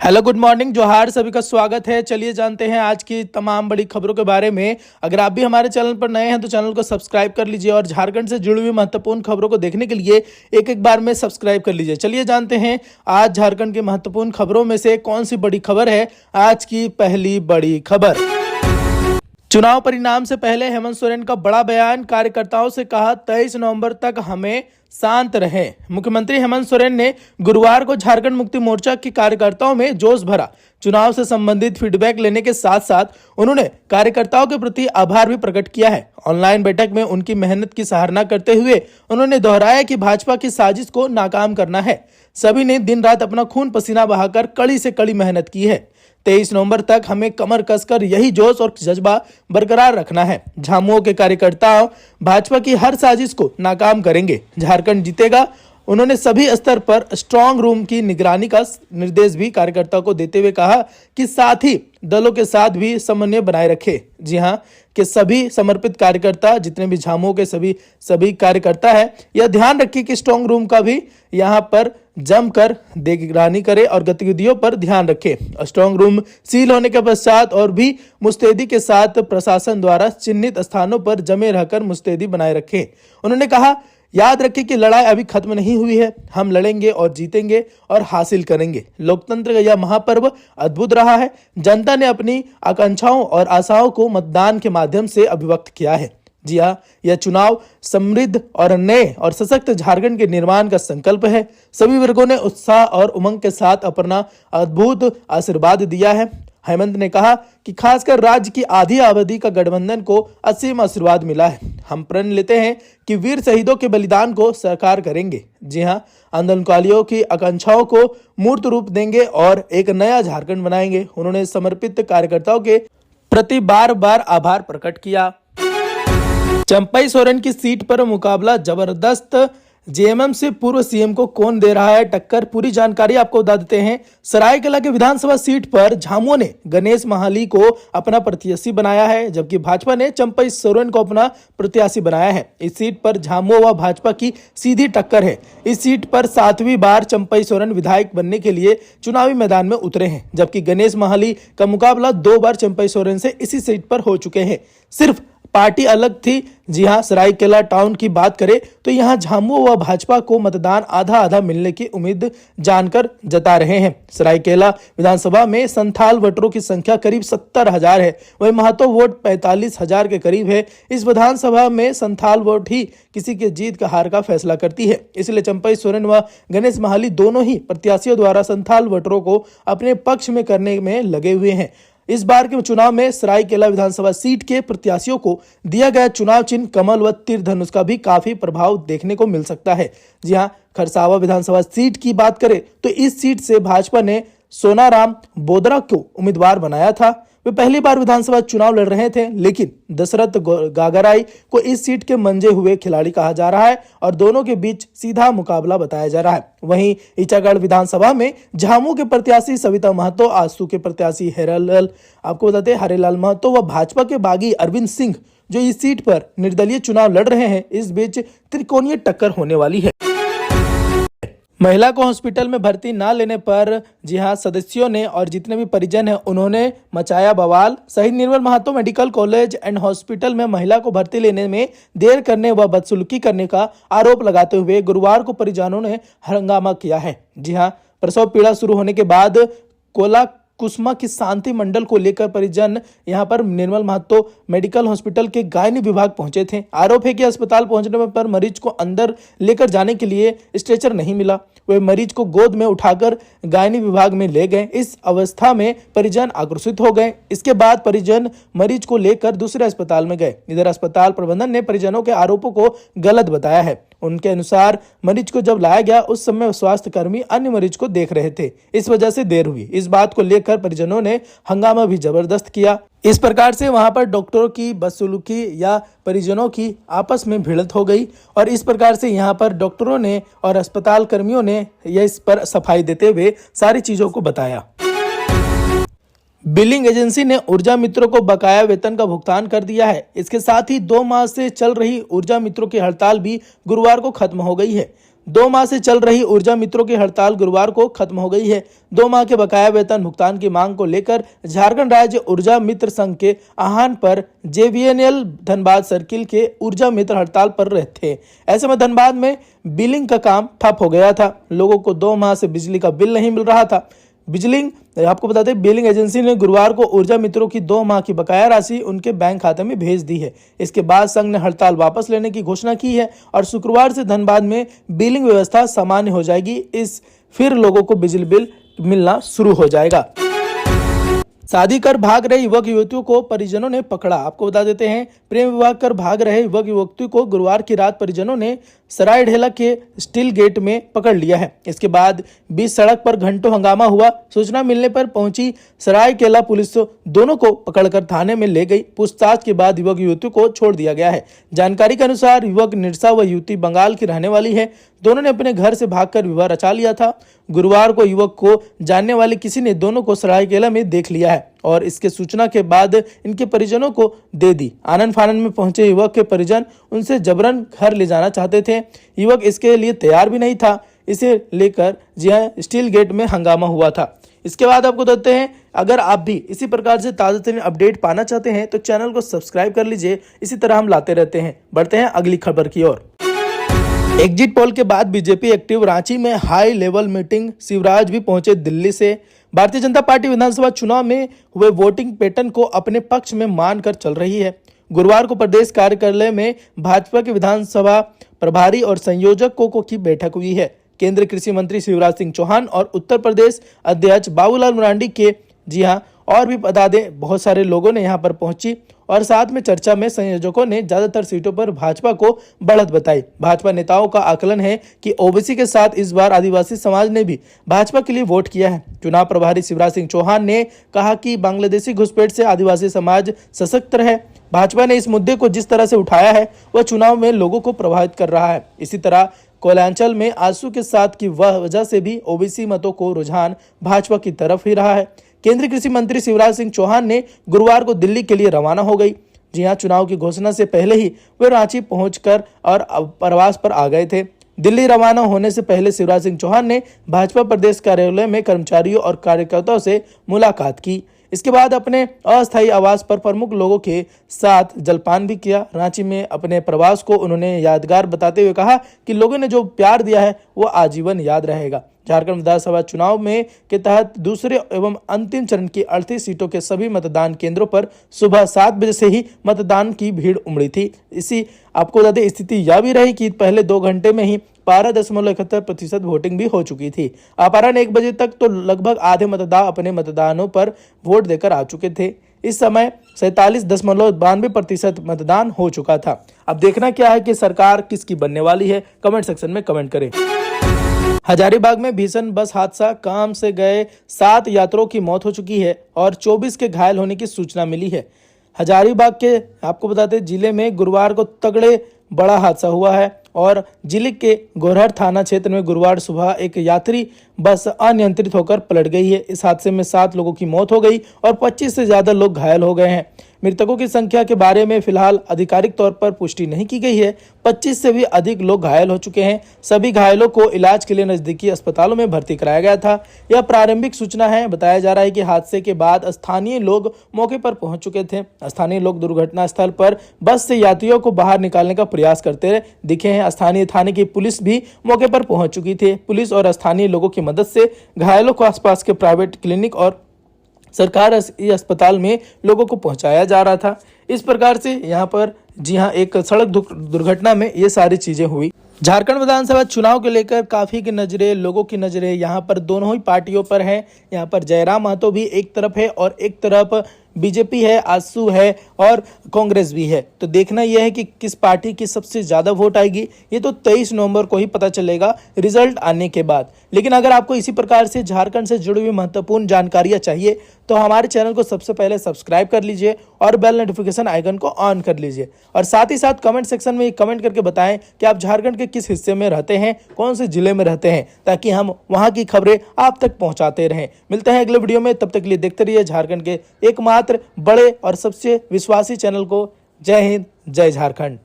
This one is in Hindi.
हेलो, गुड मॉर्निंग, जोहार, सभी का स्वागत है। चलिए जानते हैं आज की तमाम बड़ी खबरों के बारे में। अगर आप भी हमारे चैनल पर नए हैं तो चैनल को सब्सक्राइब कर लीजिए और झारखंड से जुड़ी हुई महत्वपूर्ण खबरों को देखने के लिए एक एक बार में सब्सक्राइब कर लीजिए। चलिए जानते हैं आज झारखंड की महत्वपूर्ण खबरों में से कौन सी बड़ी खबर है। आज की पहली बड़ी खबर, चुनाव परिणाम से पहले हेमंत सोरेन का बड़ा बयान, कार्यकर्ताओं से कहा 23 नवंबर तक हमें शांत रहे। मुख्यमंत्री हेमंत सोरेन ने गुरुवार को झारखंड मुक्ति मोर्चा के कार्यकर्ताओं में जोश भरा। चुनाव से संबंधित फीडबैक लेने के साथ साथ उन्होंने कार्यकर्ताओं के प्रति आभार भी प्रकट किया है। ऑनलाइन बैठक में उनकी मेहनत की सराहना करते हुए उन्होंने दोहराया कि भाजपा की साजिश को नाकाम करना है। सभी ने दिन रात अपना खून पसीना बहाकर कड़ी से कड़ी मेहनत की है। 23 नवंबर तक हमें कमर कसकर यही जोश और जज्बा बरकरार रखना है। झामुमो के कार्यकर्ताओं भाजपा की हर साजिश को नाकाम करेंगे, झारखंड जीतेगा। उन्होंने सभी स्तर पर स्ट्रांग रूम की निगरानी का निर्देश भी कार्यकर्ताओं को देते हुए कहा कि साथी दलों के साथ भी समन्वय बनाए रखे। जी हां, कि सभी समर्पित कार्यकर्ता जितने भी झामुमो के सभी कार्यकर्ता है, यह ध्यान रखिए कि स्ट्रांग रूम का भी यहाँ पर जमकर निगरानी करे और गतिविधियों पर ध्यान रखे। स्ट्रांग रूम सील होने के पश्चात और भी मुस्तैदी के साथ प्रशासन द्वारा चिन्हित स्थानों पर जमे रहकर मुस्तैदी बनाए रखे। उन्होंने कहा, याद रखें कि लड़ाई अभी खत्म नहीं हुई है, हम लड़ेंगे और जीतेंगे और हासिल करेंगे। लोकतंत्र का यह महापर्व अद्भुत रहा है। जनता ने अपनी आकांक्षाओं और आशाओं को मतदान के माध्यम से अभिव्यक्त किया है। जी हाँ, यह चुनाव समृद्ध और नए और सशक्त झारखंड के निर्माण का संकल्प है। सभी वर्गों ने उत्साह और उमंग के साथ अपना अद्भुत आशीर्वाद दिया है। हेमंत ने कहा कि खासकर राज्य की आधी आबादी का गठबंधन को असीम आशीर्वाद मिला है। हम प्रण लेते हैं कि वीर शहीदों के बलिदान को साकार करेंगे। जी हाँ, आंदोलनकारियों की आकांक्षाओं को मूर्त रूप देंगे और एक नया झारखंड बनाएंगे। उन्होंने समर्पित कार्यकर्ताओं के प्रति बार बार आभार प्रकट किया। चंपई सोरेन की सीट पर मुकाबला जबरदस्त, जेएमएम से पूर्व सीएम को कौन दे रहा है टक्कर, पूरी जानकारी आपको बता देते हैं। सरायकेला के विधानसभा सीट पर झामुमो ने गणेश महाली को अपना प्रत्याशी बनाया है, जबकि भाजपा ने चंपई सोरेन को अपना प्रत्याशी बनाया है। इस सीट पर झामुमो व भाजपा की सीधी टक्कर है। इस सीट पर 7वीं बार चंपई सोरेन विधायक बनने के लिए चुनावी मैदान में उतरे हैं, जबकि गणेश महाली का मुकाबला 2 बार चंपई सोरेन से इसी सीट पर हो चुके हैं। सिर्फ पार्टी अलग थी। जी हां, सरायकेला टाउन की बात करें तो यहां झामुमो व भाजपा को मतदान आधा आधा मिलने की उम्मीद जानकर जता रहे हैं। सरायकेला विधानसभा में संथाल वोटरों की संख्या करीब 70,000 है, वहीं महतो वोट 45,000 के करीब है। इस विधानसभा में संथाल वोट ही किसी के जीत का हार का फैसला करती है। इसलिए चंपई सोरेन व गणेश महाली दोनों ही प्रत्याशियों द्वारा संथाल वोटरों को अपने पक्ष में करने में लगे हुए हैं। इस बार के चुनाव में सरायकेला विधानसभा सीट के प्रत्याशियों को दिया गया चुनाव चिन्ह कमल व तीर धनुष का भी काफी प्रभाव देखने को मिल सकता है। जी हां, खरसावा विधानसभा सीट की बात करें तो इस सीट से भाजपा ने सोनाराम बोदरा को उम्मीदवार बनाया था। वे पहली बार विधानसभा चुनाव लड़ रहे थे, लेकिन दशरथ गागराई को इस सीट के मंजे हुए खिलाड़ी कहा जा रहा है और दोनों के बीच सीधा मुकाबला बताया जा रहा है। वहीं ईचागढ़ विधानसभा में झामुमो के प्रत्याशी सविता महतो, आसू के प्रत्याशी हरेलाल महतो व भाजपा के बागी अरविंद सिंह जो इस सीट पर निर्दलीय चुनाव लड़ रहे हैं, इस बीच त्रिकोणीय टक्कर होने वाली है। महिला को हॉस्पिटल में भर्ती ना लेने पर जी हां, सदस्यों ने और जितने भी परिजन हैं उन्होंने मचाया बवाल। शहीद Nirmal Mahato medical college and hospital में महिला को भर्ती लेने में देर करने व बदसलूकी करने का आरोप लगाते हुए गुरुवार को परिजनों ने हंगामा किया है। जी हां, प्रसव पीड़ा शुरू होने के बाद कोला कुसुमा की शांति मंडल को लेकर परिजन यहां पर निर्मल महतो मेडिकल हॉस्पिटल के गायनी विभाग पहुंचे थे। आरोप है कि अस्पताल पहुंचने पर मरीज को अंदर लेकर जाने के लिए स्ट्रेचर नहीं मिला। वे मरीज को गोद में उठाकर गायनी विभाग में ले गए। इस अवस्था में परिजन आक्रोशित हो गए। इसके बाद परिजन मरीज को लेकर दूसरे अस्पताल में गए। इधर अस्पताल प्रबंधन ने परिजनों के आरोपों को गलत बताया है। उनके अनुसार मरीज को जब लाया गया उस समय स्वास्थ्य कर्मी अन्य मरीज को देख रहे थे, इस वजह से देर हुई। इस बात को लेकर परिजनों ने हंगामा भी जबरदस्त किया। इस प्रकार से वहां पर डॉक्टरों की बदसलूकी या परिजनों की आपस में भिड़ंत हो गई और इस प्रकार से यहां पर डॉक्टरों ने और अस्पताल कर्मियों ने इस पर सफाई देते हुए सारी चीजों को बताया। बिलिंग एजेंसी ने ऊर्जा मित्रों को बकाया वेतन का भुगतान कर दिया है। इसके साथ ही 2 माह से चल रही ऊर्जा मित्रों की हड़ताल भी गुरुवार को खत्म हो गई है। 2 माह से चल रही ऊर्जा मित्रों की हड़ताल गुरुवार को खत्म हो गई है। 2 माह के बकाया वेतन भुगतान की मांग को लेकर झारखंड राज्य ऊर्जा मित्र संघ के आह्वान पर JVNL धनबाद सर्किल के ऊर्जा मित्र हड़ताल पर रहे थे। ऐसे में धनबाद में बिलिंग का काम ठप हो गया था। लोगों को 2 माह से बिजली का बिल नहीं मिल रहा था। आपको बता दें, बिलिंग एजेंसी ने गुरुवार को ऊर्जा मित्रों की 2 माह की बकाया राशि उनके बैंक खाते में भेज दी है। इसके बाद संघ ने हड़ताल वापस लेने की घोषणा की है और शुक्रवार से धनबाद में बिलिंग व्यवस्था सामान्य हो जाएगी। फिर लोगों को बिजली बिल मिलना शुरू हो जाएगा। शादी कर भाग रहे युवक युवतियों को परिजनों ने पकड़ा। आपको बता देते हैं, प्रेम विवाह कर भाग रहे युवक युवती को गुरुवार की रात परिजनों ने सरायढेला के स्टील गेट में पकड़ लिया है। इसके बाद बीच सड़क पर घंटों हंगामा हुआ। सूचना मिलने पर पहुंची सरायकेला पुलिस दोनों को पकड़कर थाने में ले गई। पूछताछ के बाद युवक युवती को छोड़ दिया गया है। जानकारी के अनुसार युवक निरसा व युवती बंगाल की रहने वाली है। दोनों ने अपने घर से भागकर विवाह रचा लिया था। गुरुवार को युवक को जानने वाले किसी ने दोनों को सरायकेला में देख लिया है और इसके सूचना के बाद इनके परिजनों को दे दी। आनन फानन में पहुंचे युवक के परिजन उनसे जबरन घर ले जाना चाहते थे। युवक इसके लिए तैयार भी नहीं था। इसे लेकर स्टील गेट में हंगामा हुआ था। इसके बाद आपको बताते हैं, अगर आप भी इसी प्रकार से ताज़ा तरीन अपडेट पाना चाहते हैं तो चैनल को सब्सक्राइब कर लीजिए। इसी तरह हम लाते रहते हैं। बढ़ते हैं अगली खबर की ओर। एग्जिट पोल के बाद बीजेपी एक्टिव, रांची में हाई लेवल मीटिंग। शिवराज भी पहुंचे दिल्ली से। भारतीय जनता पार्टी विधानसभा चुनाव में हुए वोटिंग पैटर्न को अपने पक्ष में मानकर चल रही है। गुरुवार को प्रदेश कार्यालय में भाजपा के विधानसभा प्रभारी और संयोजकों की बैठक हुई है। केंद्रीय कृषि मंत्री शिवराज सिंह चौहान और उत्तर प्रदेश अध्यक्ष बाबूलाल मरांडी के और भी बहुत सारे लोगों ने यहां पर पहुंची और साथ में चर्चा में संयोजकों ने ज्यादातर सीटों पर भाजपा को बढ़त बताई। भाजपा नेताओं का आकलन है कि ओबीसी के साथ इस बार आदिवासी समाज ने भी भाजपा के लिए वोट किया है। चुनाव प्रभारी शिवराज सिंह चौहान ने कहा कि बांग्लादेशी घुसपैठ से आदिवासी समाज सशक्त रहे। भाजपा ने इस मुद्दे को जिस तरह से उठाया है वह चुनाव में लोगों को प्रभावित कर रहा है। इसी तरह कोयलांचल में आंसू के साथ की वजह से भी ओबीसी मतों को रुझान भाजपा की तरफ ही रहा है। केंद्रीय कृषि मंत्री शिवराज सिंह चौहान ने गुरुवार को दिल्ली के लिए रवाना हो गई। चुनाव की घोषणा से पहले ही वे रांची पहुंचकर और प्रवास पर आ गए थे। दिल्ली रवाना होने से पहले शिवराज सिंह चौहान ने भाजपा प्रदेश कार्यालय में कर्मचारियों और कार्यकर्ताओं से मुलाकात की। इसके बाद अपने अस्थायी आवास पर प्रमुख लोगों के साथ जलपान भी किया। रांची में अपने प्रवास को उन्होंने यादगार बताते हुए कहा कि लोगों ने जो प्यार दिया है वो आजीवन याद रहेगा। झारखंड विधानसभा चुनाव में के तहत दूसरे एवं अंतिम चरण की 38 सीटों के सभी मतदान केंद्रों पर सुबह 7 बजे से ही मतदान की भीड़ उमड़ी थी। आपको बता दें, स्थिति यह भी रही कि पहले 2 घंटे में ही 12.71% वोटिंग भी हो चुकी थी। अपराह्न 1 बजे तक तो लगभग आधे मतदाता अपने मतदानों पर वोट देकर आ चुके थे। इस समय 47.92% मतदान हो चुका था। अब देखना क्या है कि सरकार किसकी बनने वाली है। कमेंट सेक्शन में कमेंट करें। हजारीबाग में भीषण बस हादसा, काम से गए 7 यात्रियों की मौत हो चुकी है और 24 के घायल होने की सूचना मिली है। हजारीबाग के आपको बताते जिले में गुरुवार को तगड़े बड़ा हादसा हुआ है और जिले के गोरहर थाना क्षेत्र में गुरुवार सुबह एक यात्री बस अनियंत्रित होकर पलट गई है। इस हादसे में 7 लोगों की मौत हो गई और 25 से ज्यादा लोग घायल हो गए हैं। मृतकों की संख्या के बारे में फिलहाल आधिकारिक तौर पर पुष्टि नहीं की गई है। 25 से भी अधिक लोग घायल हो चुके हैं। सभी घायलों को इलाज के लिए नजदीकी अस्पतालों में भर्ती कराया गया था। यह प्रारंभिक सूचना है। बताया जा रहा है कि हादसे के बाद स्थानीय लोग मौके पर पहुंच चुके थे। स्थानीय लोग दुर्घटना स्थल पर बस से यात्रियों को बाहर निकालने का प्रयास करते दिखे हैं। स्थानीय थाने की पुलिस भी मौके पर पहुंच चुकी थी। पुलिस और स्थानीय लोगों की मदद से घायलों को आसपास के प्राइवेट क्लिनिक और सरकारी अस्पताल में लोगों को पहुंचाया जा रहा था। इस प्रकार से यहाँ पर एक सड़क दुर्घटना में ये सारी चीजें हुई। झारखंड विधानसभा चुनाव को लेकर काफी की नजरें, लोगों की नजरें यहाँ पर दोनों ही पार्टियों पर है। यहाँ पर जयराम महतो भी एक तरफ है और एक तरफ बीजेपी है, आजसू है और कांग्रेस भी है। तो देखना यह है कि किस पार्टी की सबसे ज्यादा वोट आएगी। ये तो 23 नवंबर को ही पता चलेगा रिजल्ट आने के बाद। लेकिन अगर आपको इसी प्रकार से झारखंड से जुड़ी हुई महत्वपूर्ण जानकारियां चाहिए तो हमारे चैनल को सबसे पहले सब्सक्राइब कर लीजिए और बेल नोटिफिकेशन आइकन को ऑन कर लीजिए। और साथ ही साथ कमेंट सेक्शन में कमेंट करके बताएं कि आप झारखंड के किस हिस्से में रहते हैं, कौन से जिले में रहते हैं, ताकि हम वहां की खबरें आप तक पहुंचाते रहें। मिलते हैं अगले वीडियो में, तब तक के लिए देखते रहिए झारखंड के एकमात्र बड़े और सबसे विश्वासी चैनल को। जय हिंद, जय झारखंड।